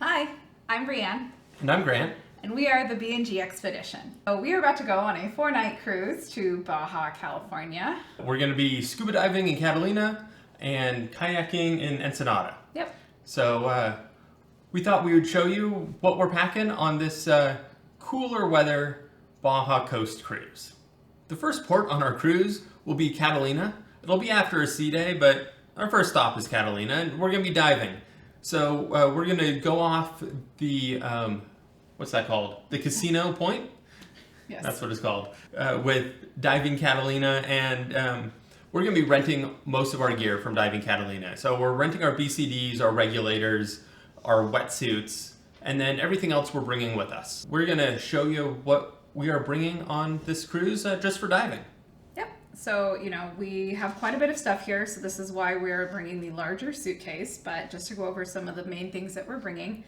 Hi, I'm Brianne. And I'm Grant. And we are the B&G Expedition. So we are about to go on a 4-night cruise to Baja, California. We're going to be scuba diving in Catalina and kayaking in Ensenada. Yep. So we thought we would show you what we're packing on this cooler weather Baja coast cruise. The first port on our cruise will be Catalina. It'll be after a sea day, but our first stop is Catalina, and we're going to be diving. So we're going to go off the, what's that called? The casino point? Yes. That's what it's called. With Diving Catalina, and we're going to be renting most of our gear from Diving Catalina. So we're renting our BCDs, our regulators, our wetsuits, and then everything else we're bringing with us. We're going to show you what we are bringing on this cruise just for diving. Yep. So, we have quite a bit of stuff here, so this is why we're bringing the larger suitcase, but just to go over some of the main things that we're bringing.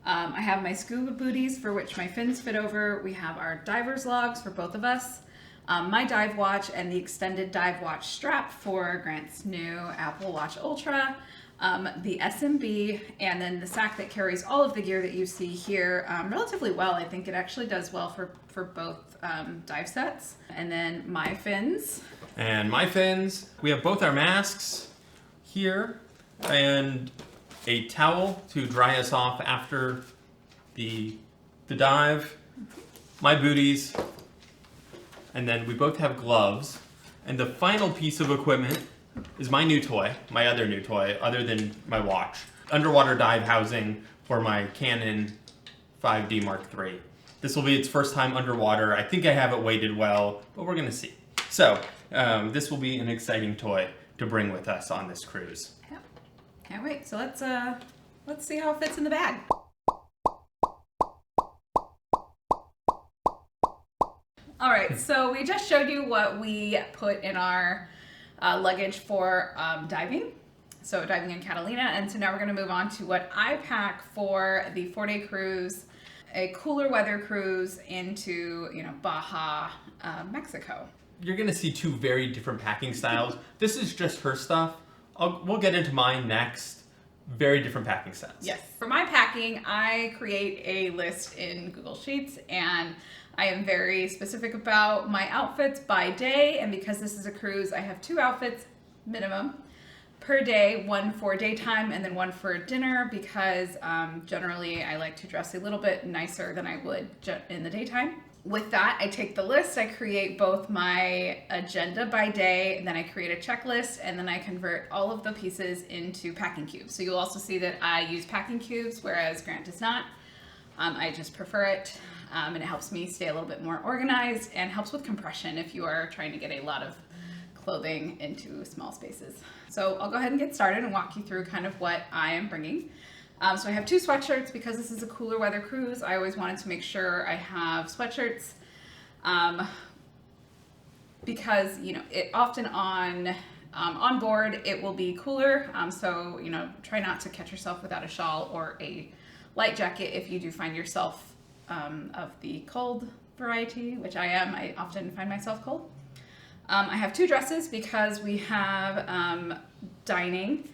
I have my scuba booties for which my fins fit over. We have our diver's logs for both of us, my dive watch, and the extended dive watch strap for Grant's new Apple Watch Ultra, the SMB, and then the sack that carries all of the gear that you see here relatively well. I think it actually does well for both dive sets. And then my fins. And my fins. We have both our masks here and a towel to dry us off after the dive, my booties, and then we both have gloves. And the final piece of equipment is my new toy, my other new toy, other than my watch. Underwater dive housing for my Canon 5D Mark III. This will be its first time underwater. I think I have it weighted well, but we're gonna see. So this will be an exciting toy to bring with us on this cruise. Yep. Can't wait. So let's see how it fits in the bag. All right, so we just showed you what we put in our luggage for diving. So diving in Catalina, and so now we're gonna move on to what I pack for the 4-day cruise, a cooler weather cruise into, Baja, Mexico. You're gonna see two very different packing styles. This is just her stuff. We'll get into mine next. Very different packing styles. Yes. For my packing, I create a list in Google Sheets, and I am very specific about my outfits by day. And because this is a cruise, I have 2 outfits minimum per day, one for daytime and then one for dinner, because generally I like to dress a little bit nicer than I would in the daytime. With that, I take the list, I create both my agenda by day, and then I create a checklist, and then I convert all of the pieces into packing cubes. So you'll also see that I use packing cubes, whereas Grant does not. I just prefer it, and it helps me stay a little bit more organized and helps with compression if you are trying to get a lot of clothing into small spaces. So I'll go ahead and get started and walk you through kind of what I am bringing. So I have 2 sweatshirts because this is a cooler weather cruise. I always wanted to make sure I have sweatshirts because it often on board it will be cooler. So try not to catch yourself without a shawl or a light jacket if you do find yourself of the cold variety, which I am. I often find myself cold. I have 2 dresses because we have dining.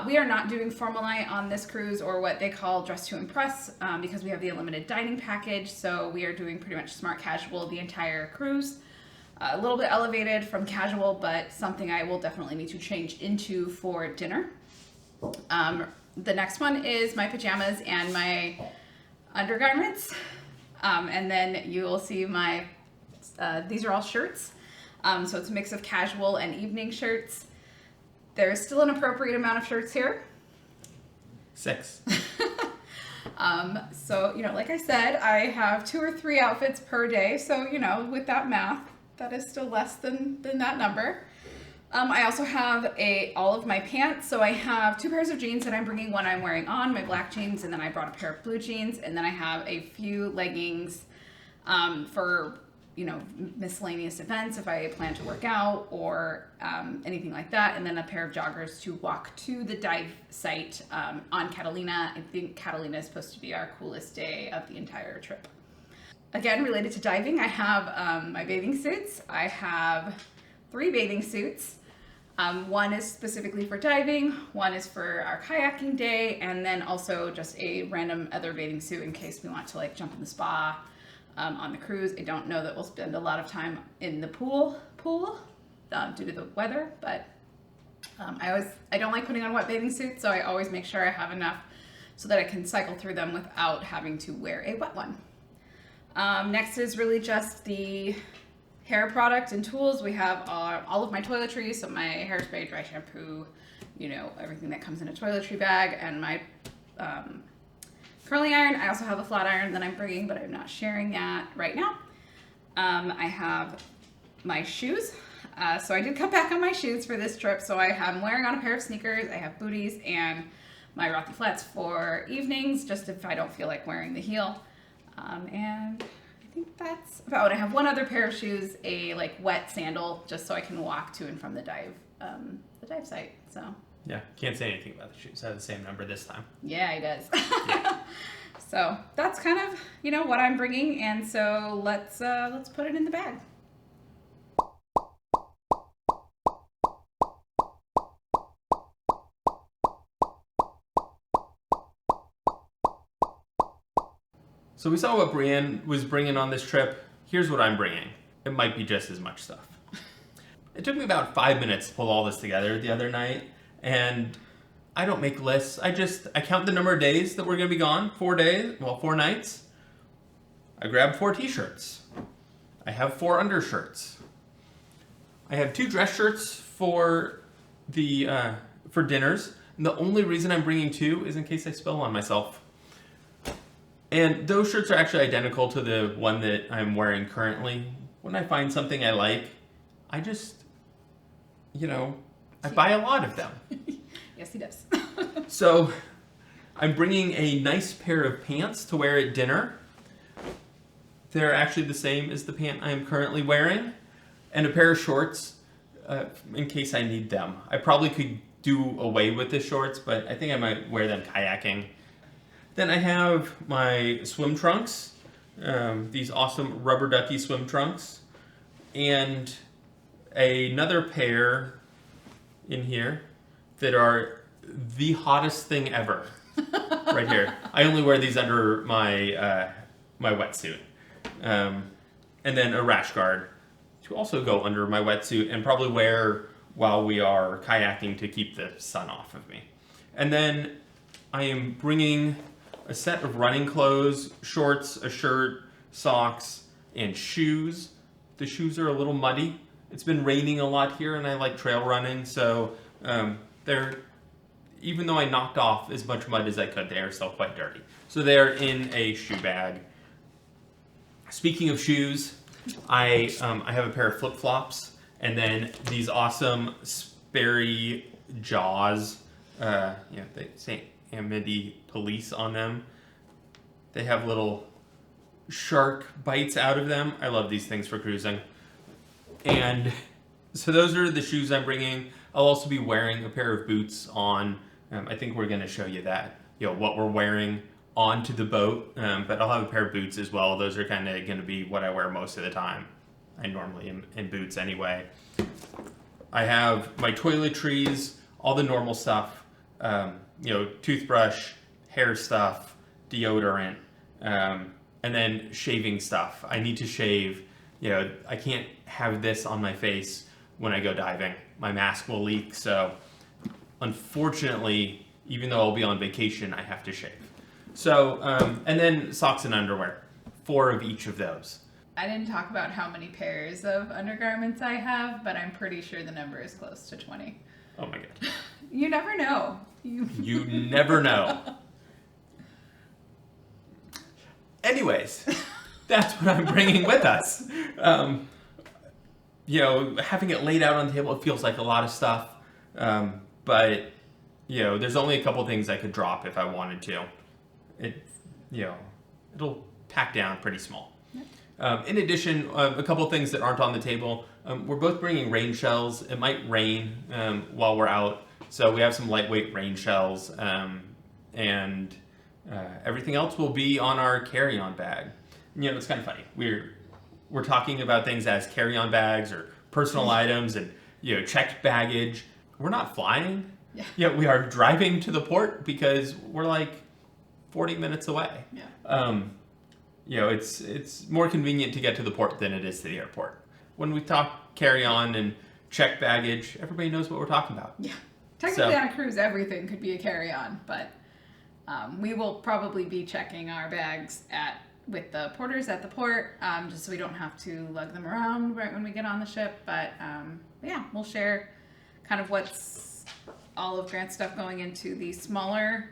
We are not doing formal night on this cruise, or what they call dress to impress, because we have the unlimited dining package. So we are doing pretty much smart casual the entire cruise. A little bit elevated from casual, but something I will definitely need to change into for dinner. The next one is my pajamas and my undergarments. And then you will see these are all shirts. So it's a mix of casual and evening shirts. There is still an appropriate amount of shirts here. 6. So, like I said, I have 2 or 3 outfits per day. So, with that math, that is still less than that number. I also have all of my pants. So I have 2 pairs of jeans that I'm bringing. One I'm wearing on, my black jeans, and then I brought a pair of blue jeans. And then I have a few leggings for miscellaneous events if I plan to work out or anything like that, and then a pair of joggers to walk to the dive site on Catalina. I think Catalina is supposed to be our coolest day of the entire trip. Again, related to diving, I have my bathing suits. I have 3 bathing suits. One is specifically for diving, one is for our kayaking day, and then also just a random other bathing suit in case we want to like jump in the spa on the cruise. I don't know that we'll spend a lot of time in the pool due to the weather, but I don't like putting on wet bathing suits, so I always make sure I have enough so that I can cycle through them without having to wear a wet one. Next is really just the hair product and tools. We have all of my toiletries, so my hairspray, dry shampoo, you know, everything that comes in a toiletry bag, and my curling iron. I also have a flat iron that I'm bringing, but I'm not sharing that right now. I have my shoes. So I did cut back on my shoes for this trip, so I'm wearing on a pair of sneakers. I have booties and my Rocky Flats for evenings, just if I don't feel like wearing the heel. And I think that's about it. I have one other pair of shoes, a like wet sandal, just so I can walk to and from the dive site. So Yeah, can't say anything about the shoes. I have the same number this time. yeah, he does. Yeah. So that's kind of, you know, what I'm bringing, and so let's put it in the bag. So we saw what Brianne was bringing on this trip. Here's what I'm bringing. It might be just as much stuff. It took me about 5 minutes to pull all this together the other night, and I don't make lists. I count the number of days that we're gonna be gone. 4 nights. I grabbed 4 t-shirts. I have 4 undershirts. I have 2 dress shirts for dinners. And the only reason I'm bringing 2 is in case I spill on myself. And those shirts are actually identical to the one that I'm wearing currently. When I find something I like, I just, I buy a lot of them. Yes, he does. So I'm bringing a nice pair of pants to wear at dinner. They're actually the same as the pant I am currently wearing. And a pair of shorts in case I need them. I probably could do away with the shorts, but I think I might wear them kayaking. Then I have my swim trunks, these awesome rubber ducky swim trunks, and another pair in here that are the hottest thing ever, right here. I only wear these under my my wetsuit, and then a rash guard to also go under my wetsuit and probably wear while we are kayaking to keep the sun off of me. And then I am bringing a set of running clothes, shorts, a shirt, socks, and shoes. The shoes are a little muddy. It's been raining a lot here and I like trail running, so even though I knocked off as much mud as I could, they are still quite dirty. So they're in a shoe bag. Speaking of shoes, I have a pair of flip-flops and then these awesome Sperry Jaws, they say Amity Police on them. They have little shark bites out of them. I love these things for cruising. And so those are the shoes I'm bringing. I'll also be wearing a pair of boots on. I think we're going to show you that, what we're wearing onto the boat. But I'll have a pair of boots as well. Those are kind of going to be what I wear most of the time. I normally am in boots anyway. I have my toiletries, all the normal stuff. Toothbrush, hair stuff, deodorant, and then shaving stuff. I need to shave. I can't have this on my face when I go diving. My mask will leak, so unfortunately, even though I'll be on vacation, I have to shave. So, and then socks and underwear, 4 of each of those. I didn't talk about how many pairs of undergarments I have, but I'm pretty sure the number is close to 20. Oh my god. You never know. You never know. Anyways, that's what I'm bringing with us. Having it laid out on the table, it feels like a lot of stuff. But there's only a couple things I could drop if I wanted to. It'll pack down pretty small. In addition, a couple things that aren't on the table. We're both bringing rain shells. It might rain while we're out, so we have some lightweight rain shells, and everything else will be on our carry-on bag. It's kind of funny. We're talking about things as carry-on bags or personal items, and checked baggage. We're not flying. Yeah. Yeah, we are driving to the port because we're like 40 minutes away. Yeah. It's more convenient to get to the port than it is to the airport. When we talk carry-on and check baggage, everybody knows what we're talking about. Yeah. Technically on a cruise, everything could be a carry-on, but we will probably be checking our bags with the porters at the port, just so we don't have to lug them around right when we get on the ship. But yeah, we'll share kind of what's all of Grant's stuff going into the smaller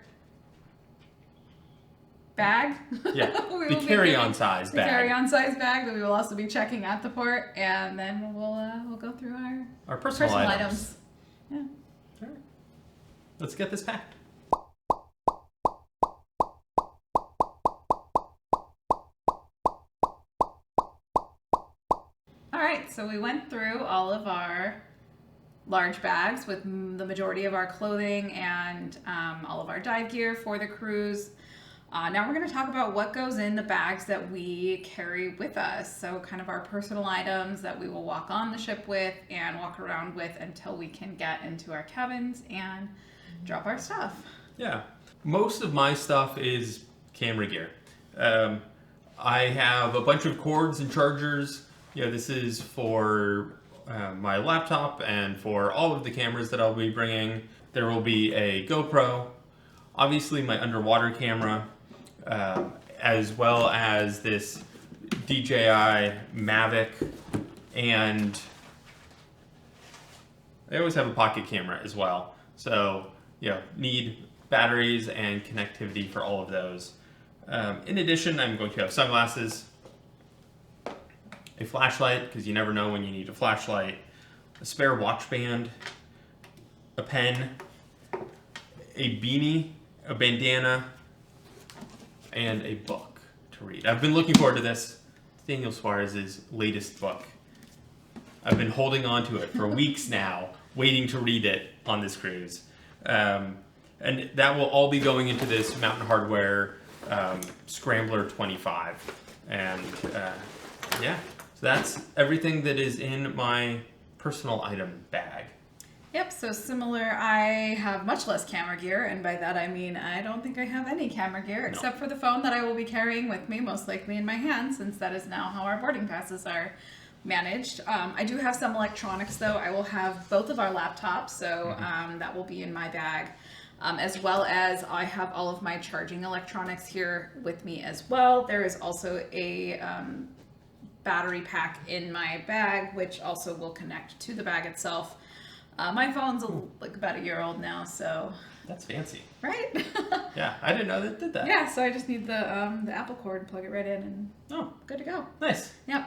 bag. Yeah, the carry-on size bag. The carry-on size bag that we will also be checking at the port, and then we'll go through our personal items. Yeah. All right. Let's get this packed. All right, so we went through all of our large bags with the majority of our clothing and all of our dive gear for the cruise. Now we're going to talk about what goes in the bags that we carry with us. So kind of our personal items that we will walk on the ship with and walk around with until we can get into our cabins and drop our stuff. Yeah. Most of my stuff is camera gear. I have a bunch of cords and chargers. This is for my laptop and for all of the cameras that I'll be bringing. There will be a GoPro, obviously my underwater camera, as well as this DJI Mavic, and I always have a pocket camera as well. So, need batteries and connectivity for all of those. In addition, I'm going to have sunglasses, a flashlight, because you never know when you need a flashlight, a spare watch band, a pen, a beanie, a bandana, and a book to read. I've been looking forward to this. Daniel Suarez's latest book. I've been holding on to it for weeks now, waiting to read it on this cruise. And that will all be going into this Mountain Hardwear Scrambler 25. And so that's everything that is in my personal item bag. Yep, so similar, I have much less camera gear, and by that I mean I don't think I have any camera gear except for the phone that I will be carrying with me, most likely in my hand, since that is now how our boarding passes are managed. I do have some electronics though. I will have both of our laptops, so that will be in my bag, as well as I have all of my charging electronics here with me as well. There is also a battery pack in my bag, which also will connect to the bag itself. My phone's like about a year old now, so that's fancy, right? Yeah, I didn't know that did that. Yeah, so I just need the Apple cord, plug it right in, and good to go. Nice. Yep.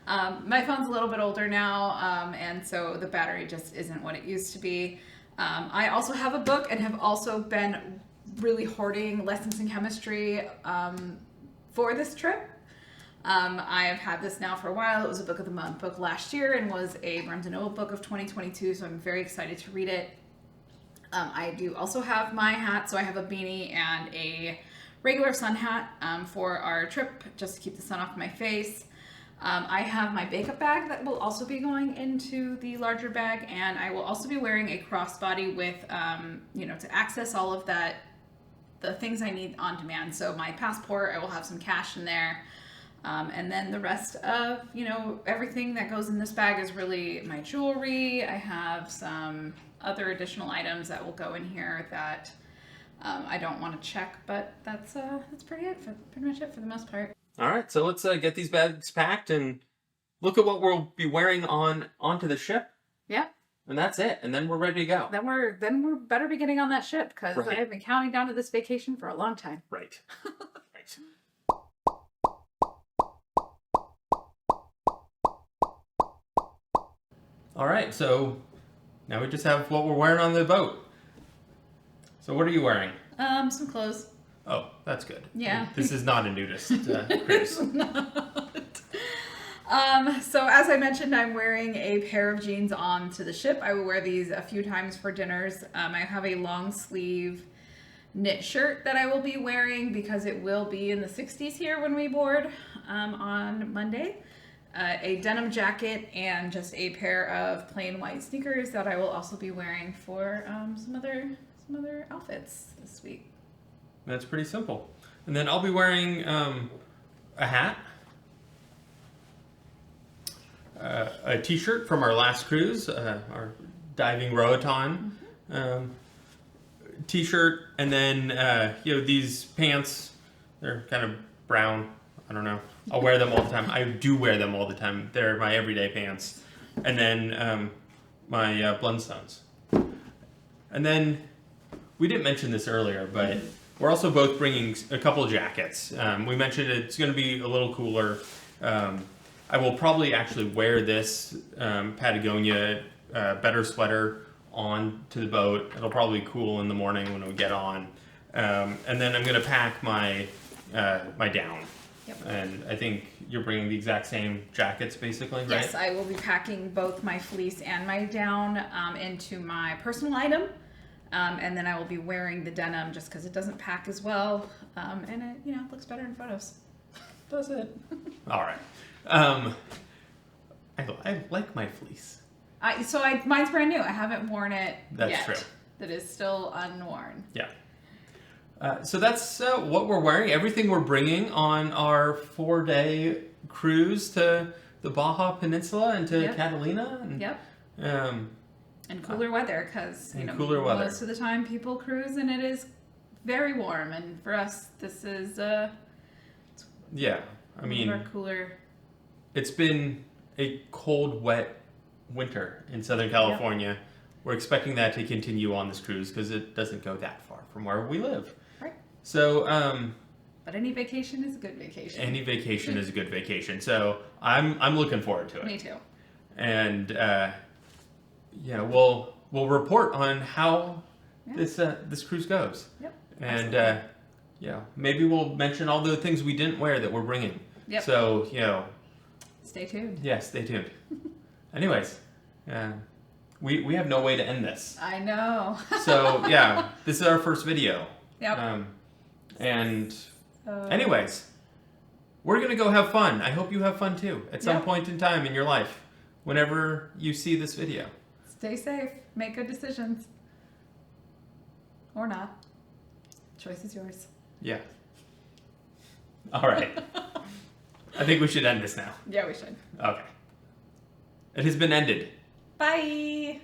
My phone's a little bit older now, and so the battery just isn't what it used to be. I also have a book and have also been really hoarding lessons in chemistry for this trip. I have had this now for a while. It was a Book of the Month book last year and was a Barnes & Noble book of 2022, so I'm very excited to read it. I do also have my hat, so I have a beanie and a regular sun hat for our trip, just to keep the sun off my face. I have my makeup bag that will also be going into the larger bag, and I will also be wearing a crossbody with, to access all of that, the things I need on demand. So my passport, I will have some cash in there. And then the rest of, everything that goes in this bag is really my jewelry. I have some other additional items that will go in here that I don't want to check, but that's pretty much it for the most part. All right, so let's get these bags packed and look at what we'll be wearing onto the ship. Yeah. And that's it. And then we're ready to go. Then we're better be getting on that ship, because right. I have been counting down to this vacation for a long time. Right. Right. All right, so now we just have what we're wearing on the boat. So what are you wearing? Some clothes. Oh, that's good. Yeah. This is not a nudist cruise. It's not. So as I mentioned, I'm wearing a pair of jeans onto the ship. I will wear these a few times for dinners. I have a long sleeve knit shirt that I will be wearing because it will be in the 60s here when we board on Monday. a denim jacket, and just a pair of plain white sneakers that I will also be wearing for some other outfits this week. That's pretty simple. And then I'll be wearing a hat, a t-shirt from our last cruise, our diving Roaton t-shirt, and then these pants. They're kind of brown. I don't know. I'll wear them all the time. I do wear them all the time. They're my everyday pants. And then my Blundstones. And then we didn't mention this earlier, but we're also both bringing a couple of jackets. We mentioned it's going to be a little cooler. I will probably actually wear this Patagonia better sweater on to the boat. It'll probably be cool in the morning when we get on. And then I'm going to pack my down. Yep. And I think you're bringing the exact same jackets, basically, right? Yes, I will be packing both my fleece and my down into my personal item. And then I will be wearing the denim just because it doesn't pack as well. And it looks better in photos. Does it? All right. I like my fleece. Mine's brand new. I haven't worn it That's yet. true. That is still unworn. Yeah. So that's what we're wearing. Everything we're bringing on our 4-day cruise to the Baja Peninsula and to Catalina. And, Yep. And cooler weather because most of the time people cruise and it is very warm. And for us, this is cooler. It's been a cold, wet winter in Southern California. Yep. We're expecting that to continue on this cruise because it doesn't go that far from where we live. Right. So, but any vacation is a good vacation. Any vacation is a good vacation. So I'm looking forward to it. Me too. And we'll report on how this cruise goes. Yep. And maybe we'll mention all the things we didn't wear that we're bringing. Yep. So stay tuned. Yeah, stay tuned. Anyways, we have no way to end this. I know. So this is our first video. Yep. Anyways, we're gonna go have fun. I hope you have fun too at some point in time in your life, whenever you see this video. Stay safe. Make good decisions. Or not. Choice is yours. Yeah. All right. I think we should end this now. Yeah, we should. Okay. It has been ended. Bye.